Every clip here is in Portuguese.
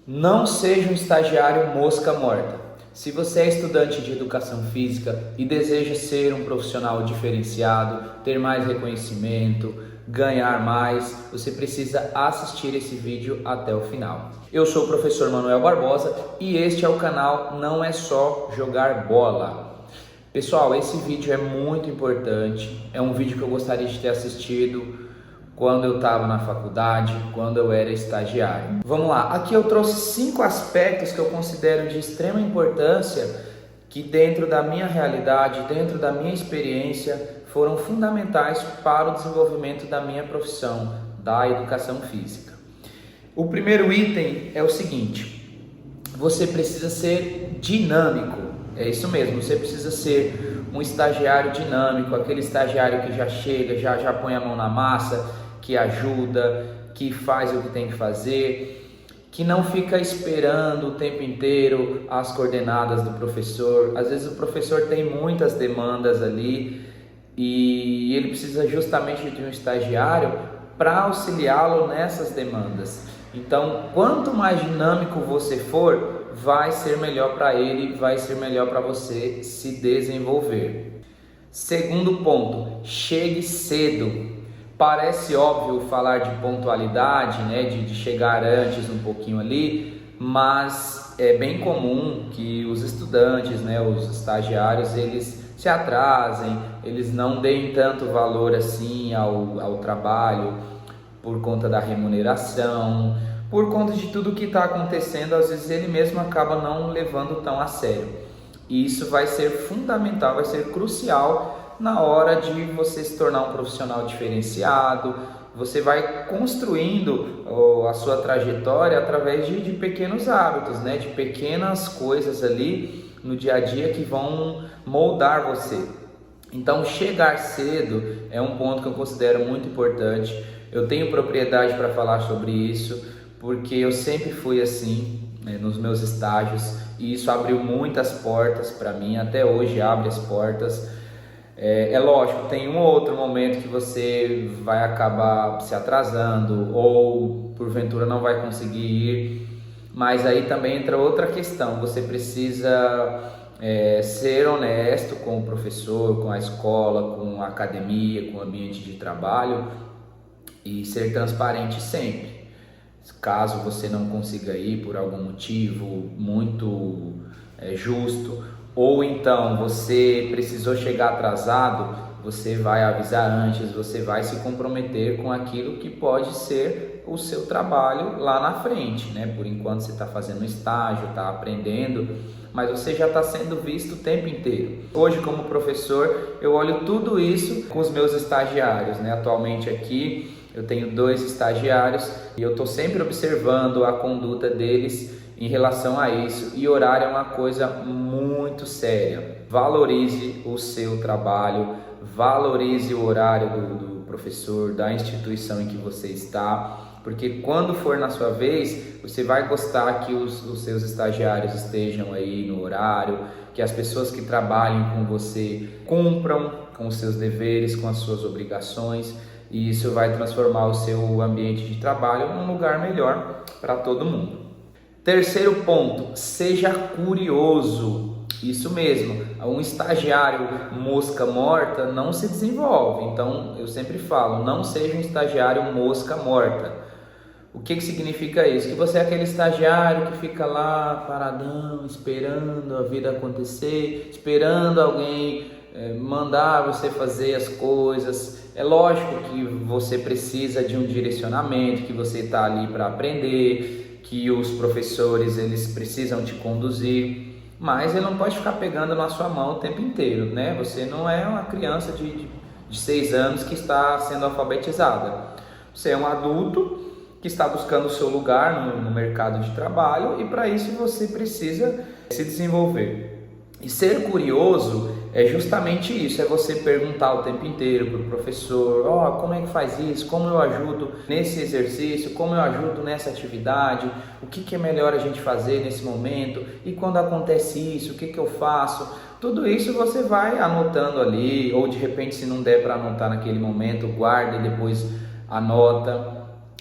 Não seja um estagiário mosca morta. Se você é estudante de educação física e deseja ser um profissional diferenciado, ter mais reconhecimento, ganhar mais, você precisa assistir esse vídeo até o final. Eu sou o professor Manuel Barbosa e este é o canal Não é Só Jogar Bola. Pessoal, esse vídeo é muito importante, é um vídeo que eu gostaria de ter assistido quando eu estava na faculdade, quando eu era estagiário. Vamos lá, aqui eu trouxe 5 aspectos que eu considero de extrema importância, que dentro da minha realidade, dentro da minha experiência, foram fundamentais para o desenvolvimento da minha profissão, da educação física. O primeiro item é o seguinte: você precisa ser dinâmico. É isso mesmo, você precisa ser um estagiário dinâmico, aquele estagiário que já chega, já põe a mão na massa, que ajuda, que faz o que tem que fazer, que não fica esperando o tempo inteiro as coordenadas do professor. Às vezes o professor tem muitas demandas ali e ele precisa justamente de um estagiário para auxiliá-lo nessas demandas. Então, quanto mais dinâmico você for, vai ser melhor para ele, vai ser melhor para você se desenvolver. Segundo ponto, chegue cedo. Parece óbvio falar de pontualidade, né, de chegar antes um pouquinho ali, mas é bem comum que os estudantes, né, os estagiários, eles se atrasem, eles não deem tanto valor assim ao trabalho por conta da remuneração, por conta de tudo que está acontecendo. Às vezes ele mesmo acaba não levando tão a sério. E isso vai ser fundamental, vai ser crucial na hora de você se tornar um profissional diferenciado. Você vai construindo a sua trajetória através de pequenos hábitos, né? De pequenas coisas ali no dia a dia que vão moldar você. Então, chegar cedo é um ponto que eu considero muito importante. Eu tenho propriedade para falar sobre isso, porque eu sempre fui assim, né, nos meus estágios, e isso abriu muitas portas para mim, até hoje abre as portas. É lógico, tem um ou outro momento que você vai acabar se atrasando ou porventura não vai conseguir ir, mas aí também entra outra questão. Você precisa ser honesto com o professor, com a escola, com a academia, com o ambiente de trabalho e ser transparente sempre. Caso você não consiga ir por algum motivo muito justo, ou então você precisou chegar atrasado, você vai avisar antes, você vai se comprometer com aquilo que pode ser o seu trabalho lá na frente, né? Por enquanto você está fazendo estágio, está aprendendo, mas você já está sendo visto o tempo inteiro. Hoje, como professor, eu olho tudo isso com os meus estagiários, né? Atualmente aqui eu tenho 2 estagiários e eu estou sempre observando a conduta deles em relação a isso, e horário é uma coisa muito séria. Valorize o seu trabalho, valorize o horário do professor, da instituição em que você está, porque quando for na sua vez, você vai gostar que os seus estagiários estejam aí no horário, que as pessoas que trabalhem com você cumpram com os seus deveres, com as suas obrigações, e isso vai transformar o seu ambiente de trabalho num lugar melhor para todo mundo. Terceiro ponto, seja curioso. Isso mesmo, um estagiário mosca morta não se desenvolve. Então eu sempre falo, não seja um estagiário mosca morta. O que significa isso? Que você é aquele estagiário que fica lá paradão, esperando a vida acontecer, esperando alguém mandar você fazer as coisas. É lógico que você precisa de um direcionamento, que você está ali para aprender, que os professores eles precisam te conduzir, mas ele não pode ficar pegando na sua mão o tempo inteiro, né? Você não é uma criança de 6 anos que está sendo alfabetizada. Você é um adulto que está buscando o seu lugar no mercado de trabalho, e para isso você precisa se desenvolver. E ser curioso é justamente isso, é você perguntar o tempo inteiro para o professor: como é que faz isso, como eu ajudo nesse exercício, como eu ajudo nessa atividade, o que é melhor a gente fazer nesse momento, e quando acontece isso, o que eu faço? Tudo isso você vai anotando ali, ou de repente, se não der para anotar naquele momento, guarda e depois anota.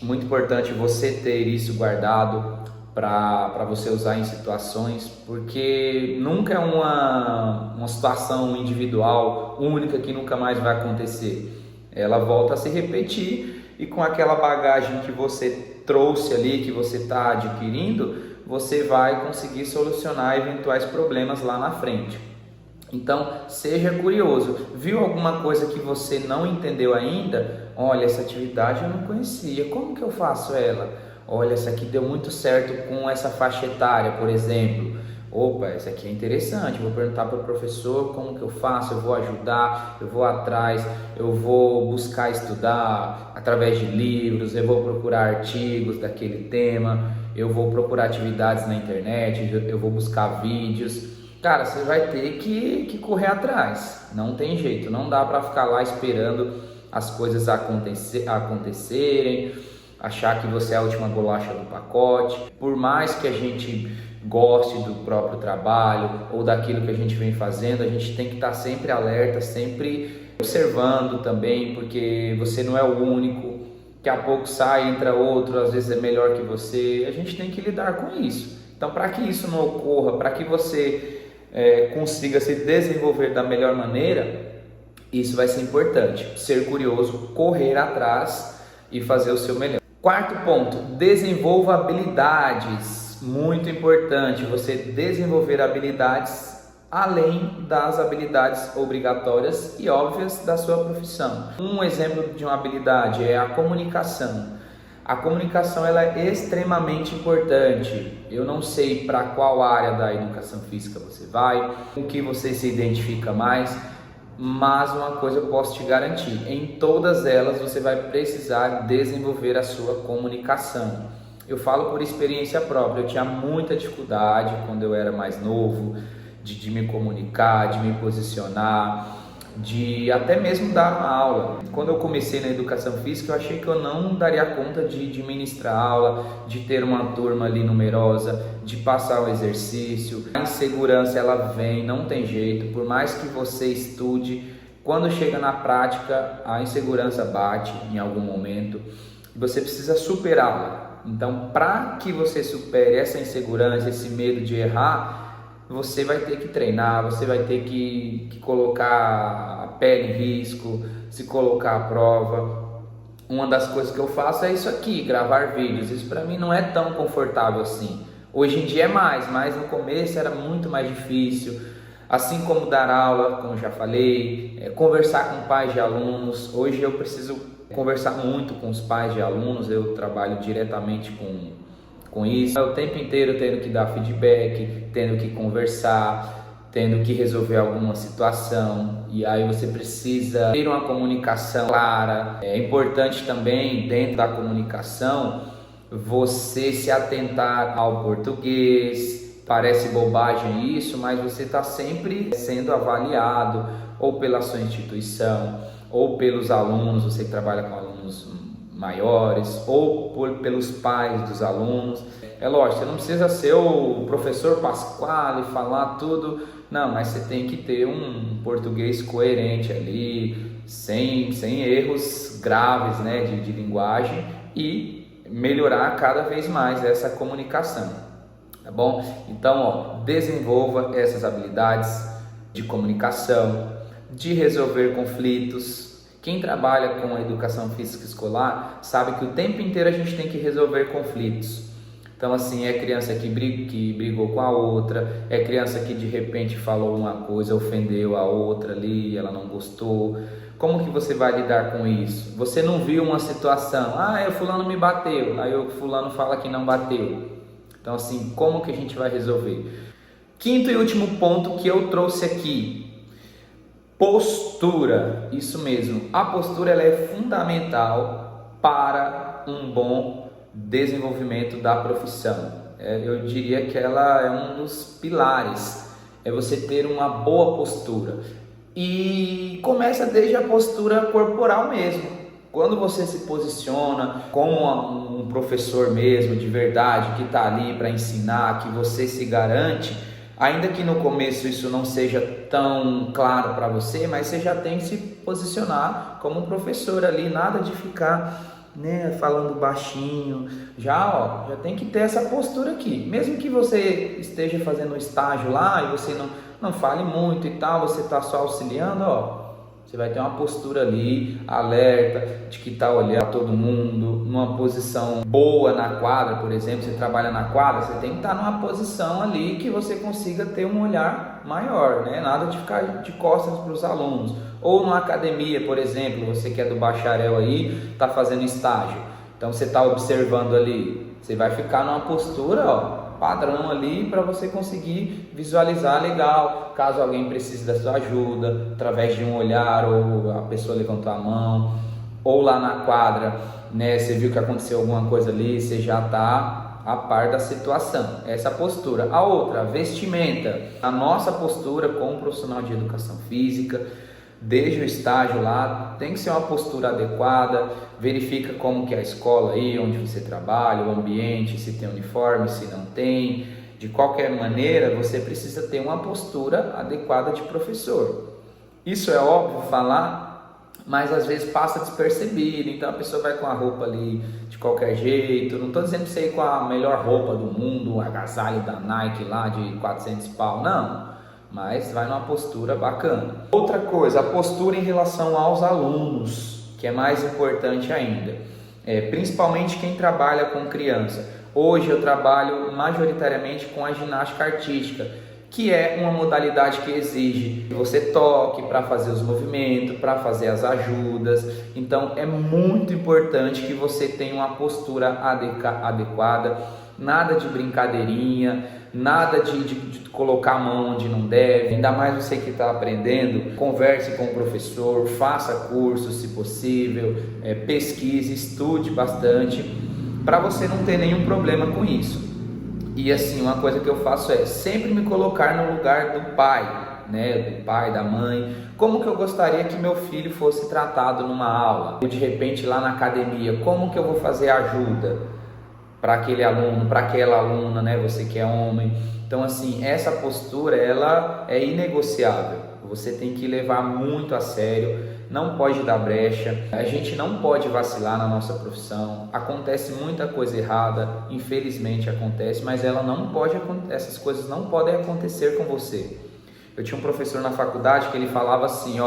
Muito importante você ter isso guardado. para você usar em situações, porque nunca é uma situação individual, única, que nunca mais vai acontecer. Ela volta a se repetir e com aquela bagagem que você trouxe ali, que você está adquirindo, você vai conseguir solucionar eventuais problemas lá na frente. Então, seja curioso. Viu alguma coisa que você não entendeu ainda? Olha, essa atividade eu não conhecia, como que eu faço ela? Olha, essa aqui deu muito certo com essa faixa etária, por exemplo. Opa, essa aqui é interessante, vou perguntar para o professor como que eu faço, eu vou ajudar, eu vou atrás, eu vou buscar estudar através de livros, eu vou procurar artigos daquele tema, eu vou procurar atividades na internet, eu vou buscar vídeos. Cara, você vai ter que correr atrás, não tem jeito, não dá para ficar lá esperando as coisas acontecerem, achar que você é a última bolacha do pacote. Por mais que a gente goste do próprio trabalho ou daquilo que a gente vem fazendo, a gente tem que estar sempre alerta, sempre observando também, porque você não é o único. Daqui a pouco sai, entra outro, às vezes é melhor que você. A gente tem que lidar com isso. Então, para que isso não ocorra, para que você consiga se desenvolver da melhor maneira, isso vai ser importante. Ser curioso, correr atrás e fazer o seu melhor. Quarto ponto, desenvolva habilidades. Muito importante você desenvolver habilidades além das habilidades obrigatórias e óbvias da sua profissão. Um exemplo de uma habilidade é a comunicação. A comunicação ela é extremamente importante. Eu não sei para qual área da educação física você vai, com que você se identifica mais, mas uma coisa eu posso te garantir, em todas elas você vai precisar desenvolver a sua comunicação. Eu falo por experiência própria, eu tinha muita dificuldade quando eu era mais novo, de me comunicar, de me posicionar, de até mesmo dar uma aula. Quando eu comecei na educação física, eu achei que eu não daria conta de ministrar aula, de ter uma turma ali numerosa, de passar o exercício. A insegurança ela vem, não tem jeito, por mais que você estude, quando chega na prática, a insegurança bate em algum momento e você precisa superá-la. Então, para que você supere essa insegurança, esse medo de errar, você vai ter que treinar, você vai ter que colocar a pele em risco, se colocar à prova. Uma das coisas que eu faço é isso aqui, gravar vídeos. Isso para mim não é tão confortável assim. Hoje em dia é mais, mas no começo era muito mais difícil. Assim como dar aula, como já falei, conversar com pais de alunos. Hoje eu preciso conversar muito com os pais de alunos, eu trabalho diretamente com isso, o tempo inteiro tendo que dar feedback, tendo que conversar, tendo que resolver alguma situação, e aí você precisa ter uma comunicação clara. É importante também, dentro da comunicação, você se atentar ao português. Parece bobagem isso, mas você está sempre sendo avaliado, ou pela sua instituição, ou pelos alunos, você que trabalha com alunos maiores, ou pelos pais dos alunos. É lógico, você não precisa ser o professor Pasquale e falar tudo, não, mas você tem que ter um português coerente ali, sem erros graves, né, de linguagem, e melhorar cada vez mais essa comunicação, tá bom? Então, desenvolva essas habilidades de comunicação, de resolver conflitos. Quem trabalha com a educação física escolar sabe que o tempo inteiro a gente tem que resolver conflitos. Então, assim, é criança que brigou com a outra, é criança que de repente falou uma coisa, ofendeu a outra ali, ela não gostou. Como que você vai lidar com isso? Você não viu uma situação, o fulano me bateu, aí o fulano fala que não bateu. Então, assim, como que a gente vai resolver? Quinto e último ponto que eu trouxe aqui. Postura, isso mesmo, a postura ela é fundamental para um bom desenvolvimento da profissão. Eu diria que ela é um dos pilares, é você ter uma boa postura. E começa desde a postura corporal mesmo. Quando você se posiciona como um professor mesmo, de verdade, que está ali para ensinar, que você se garante, ainda que no começo isso não seja tão claro para você, mas você já tem que se posicionar como um professor ali, nada de ficar né, falando baixinho, já tem que ter essa postura aqui. Mesmo que você esteja fazendo um estágio lá e você não fale muito e tal, você está só auxiliando, você vai ter uma postura ali, alerta, de que está olhando todo mundo, numa posição boa na quadra, por exemplo, você trabalha na quadra, você tem que estar numa posição ali que você consiga ter um olhar maior, né? Nada de ficar de costas para os alunos. Ou numa academia, por exemplo, você que é do bacharel aí, está fazendo estágio, então você está observando ali, você vai ficar numa postura, padrão ali para você conseguir visualizar legal, caso alguém precise da sua ajuda, através de um olhar ou a pessoa levantou a mão, ou lá na quadra, né, você viu que aconteceu alguma coisa ali, você já está a par da situação, essa postura. A outra, a vestimenta, a nossa postura como profissional de educação física, desde o estágio lá, tem que ser uma postura adequada, verifica como que é a escola aí, onde você trabalha, o ambiente, se tem uniforme, se não tem. De qualquer maneira, você precisa ter uma postura adequada de professor. Isso é óbvio falar, mas às vezes passa despercebido, então a pessoa vai com a roupa ali de qualquer jeito. Não estou dizendo que você ir com a melhor roupa do mundo, o agasalho da Nike lá de 400 pau, não. Mas vai numa postura bacana. Outra coisa, a postura em relação aos alunos, que é mais importante ainda, principalmente quem trabalha com criança. Hoje eu trabalho majoritariamente com a ginástica artística, que é uma modalidade que exige que você toque para fazer os movimentos, para fazer as ajudas. Então é muito importante que você tenha uma postura adequada, nada de brincadeirinha, nada de colocar a mão onde não deve. Ainda mais você que está aprendendo, converse com o professor, faça cursos se possível, pesquise, estude bastante, para você não ter nenhum problema com isso. E assim, uma coisa que eu faço é sempre me colocar no lugar do pai, né, do pai, da mãe. Como que eu gostaria que meu filho fosse tratado numa aula? Ou de repente lá na academia, como que eu vou fazer ajuda para aquele aluno, para aquela aluna, né, você que é homem. Então assim, essa postura, ela é inegociável. Você tem que levar muito a sério, não pode dar brecha, a gente não pode vacilar na nossa profissão. Acontece muita coisa errada, infelizmente acontece, mas essas coisas não podem acontecer com você. Eu tinha um professor na faculdade que ele falava assim,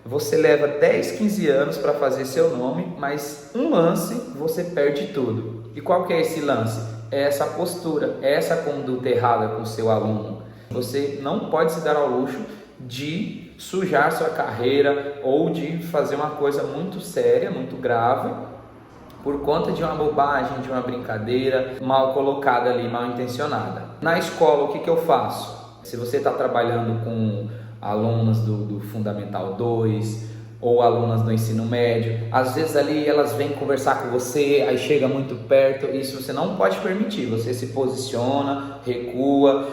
você leva 10, 15 anos para fazer seu nome, mas um lance você perde tudo. E qual que é esse lance? É essa postura, é essa conduta errada com o seu aluno. Você não pode se dar ao luxo de sujar sua carreira ou de fazer uma coisa muito séria, muito grave, por conta de uma bobagem, de uma brincadeira mal colocada ali, mal intencionada. Na escola, o que eu faço? Se você está trabalhando com alunas do Fundamental 2 ou alunas do ensino médio, às vezes ali elas vêm conversar com você, aí chega muito perto, isso você não pode permitir. Você se posiciona, recua,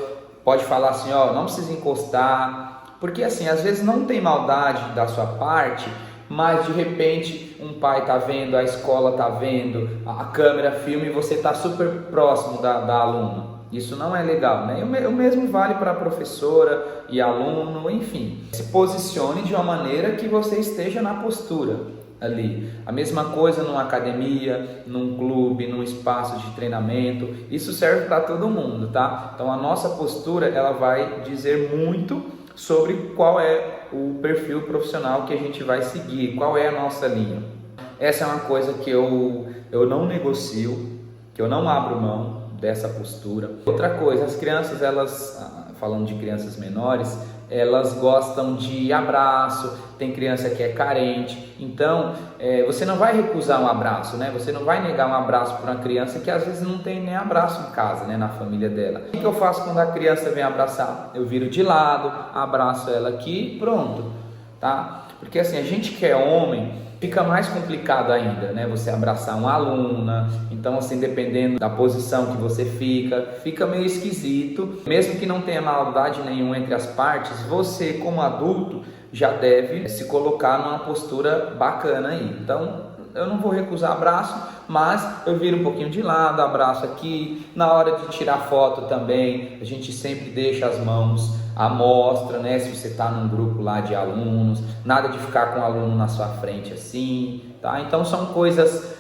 pode falar assim, não precisa encostar, porque assim, às vezes não tem maldade da sua parte, mas de repente um pai está vendo, a escola está vendo, a câmera filma e você está super próximo da aluna. Isso não é legal, né? O mesmo vale para professora e aluno, enfim. Se posicione de uma maneira que você esteja na postura ali. A mesma coisa numa academia, num clube, num espaço de treinamento. Isso serve para todo mundo, tá? Então a nossa postura, ela vai dizer muito sobre qual é o perfil profissional que a gente vai seguir, qual é a nossa linha. Essa é uma coisa que eu não negocio, que eu não abro mão dessa postura. Outra coisa, as crianças, elas, falando de crianças menores, elas gostam de abraço, tem criança que é carente, então você não vai recusar um abraço, né? Você não vai negar um abraço para uma criança que às vezes não tem nem abraço em casa, né? Na família dela. O que eu faço quando a criança vem abraçar? Eu viro de lado, abraço ela aqui, pronto, tá? Porque assim, a gente que é homem, fica mais complicado ainda, né? Você abraçar uma aluna, então assim, dependendo da posição que você fica meio esquisito. Mesmo que não tenha maldade nenhuma entre as partes, você como adulto já deve se colocar numa postura bacana aí. Então, eu não vou recusar abraço, mas eu viro um pouquinho de lado, abraço aqui. Na hora de tirar foto também, a gente sempre deixa as mãos à mostra, né? Se você está num grupo lá de alunos, nada de ficar com o aluno na sua frente assim, tá? Então são coisas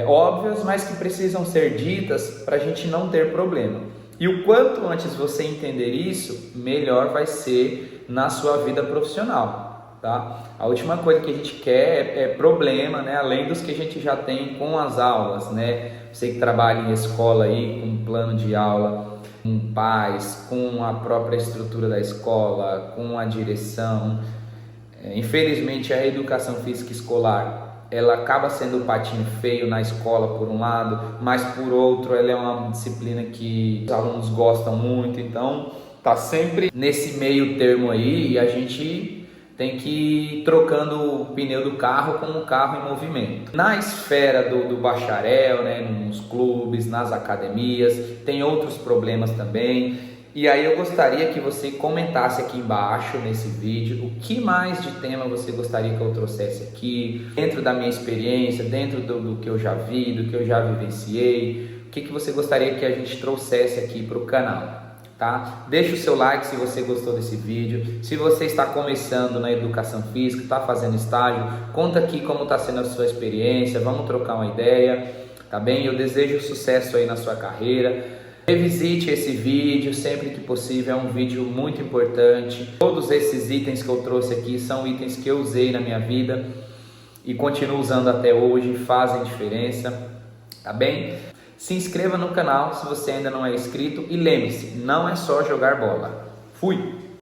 óbvias, mas que precisam ser ditas para a gente não ter problema. E o quanto antes você entender isso, melhor vai ser na sua vida profissional, tá? A última coisa que a gente quer é problema, né? Além dos que a gente já tem com as aulas, né? Você que trabalha em escola aí, com um plano de aula, com pais, com a própria estrutura da escola, com a direção. Infelizmente, a educação física escolar ela acaba sendo o patinho feio na escola por um lado, mas por outro ela é uma disciplina que os alunos gostam muito, então tá sempre nesse meio termo aí e a gente tem que ir trocando o pneu do carro com o carro em movimento. Na esfera do bacharel, né, nos clubes, nas academias, tem outros problemas também. E aí eu gostaria que você comentasse aqui embaixo nesse vídeo o que mais de tema você gostaria que eu trouxesse aqui, dentro da minha experiência, dentro do que eu já vi, do que eu já vivenciei, o que você gostaria que a gente trouxesse aqui para o canal, tá? Deixa o seu like se você gostou desse vídeo. Se você está começando na educação física, está fazendo estágio, conta aqui como está sendo a sua experiência, vamos trocar uma ideia, tá bem? Eu desejo sucesso aí na sua carreira. Revisite esse vídeo sempre que possível, é um vídeo muito importante. Todos esses itens que eu trouxe aqui são itens que eu usei na minha vida e continuo usando até hoje, fazem diferença, tá bem? Se inscreva no canal se você ainda não é inscrito e lembre-se, não é só jogar bola. Fui!